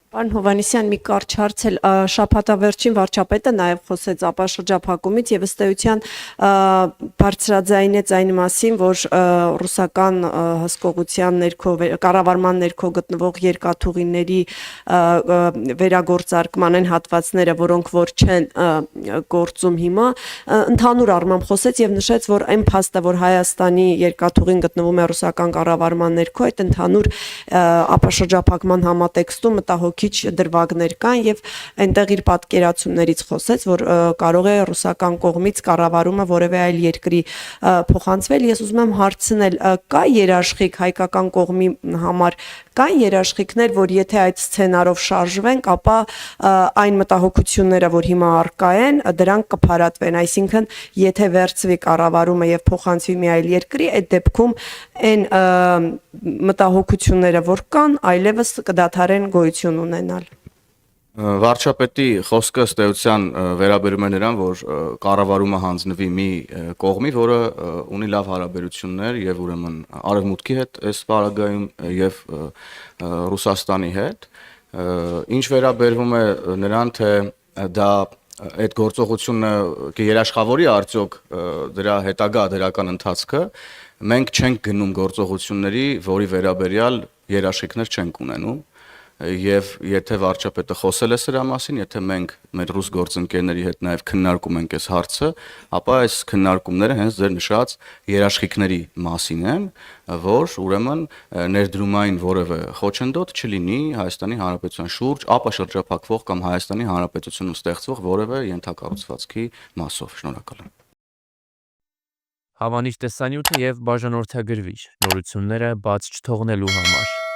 Պարոն Հովհաննիսյան, մի կարճ հարց էլ շաբաթավերջին վարչապետը նաև խոսեց ապաշրջափակումից եւ ըստ էության բարձրաձայնեց այն մասին, որ ռուսական հսկողության ներքո կառավարման ներքո գտնվող երկաթուղիների վերագործարկման այն հատվածները, որոնք որ չեն գործում հիմա, ընդհանուր առմամբ խոսեց եւ նշեց, որ այն փաստը, որ Հայաստանի երկաթուղին գտնվում է ռուսական կառավարման ներքո, այդ ընդհանուր ապաշրջափակման համատեքստում մտահոգիչ դրվագներ կան եւ այնտեղ իր պատկերացումներից խոսեց, որ կարող է ռուսական կողմից կառավարումը որևէ այլ երկրի փոխանցվել։ Ես ուզում եմ հարցնել, կա երաշխիք հայկական կողմի համար, կան երաշխիքներ, որ եթե այդ սցենարով շարժվենք, ապա այն մտահոգությունները, որ հիմա առկա են, դրանք կփարատվեն, այսինքն եթե վերցվի կառավարումը եւ փոխանցվի մի այլ երկրի, այդ դեպքում այն մտահոգությունները, որ կան, այլևս կդադարեն գոյություն ունենալ։ Վարչապետի խոսքը ըստ էության վերաբերում է նրան, որ կառավարումը հանձնվի մի կողմի, որը ունի լավ հարաբերություններ եւ ուրեմն արևմուտքի հետ այս պարագայում եւ Ռուսաստանի հետ։ Ինչ վերաբերվում է նրան, թե դա այդ գործողությունը կերաշխավորի արդյոք դրա հետագա դրական ընթացքը, մենք չենք գնում գործողությունների, որի վերաբերյալ երաշխիքներ չենք ունենում։ Եվ եթե վարչապետը խոսել է սրա մասին, եթե մենք մեր ռուս գործընկերների հետ նաև քննարկում ենք այս հարցը, ապա այս քննարկումները հենց ձեր նշած երաշխիքների մասին են, որ ուրեմն ներդրումային որևէ խոչընդոտ չլինի Հայաստանի Հանրապետության շուրջ, ապաշրջափակվող կամ Հայաստանի Հանրապետությունում ստեղծվող որևէ ենթակառուցվածքի մասով։ Շնորհակալ եմ։ Հավանիչ տեսանյութը եւ բաժանորդագրվիչ նորությունները բաց չթողնելու համար։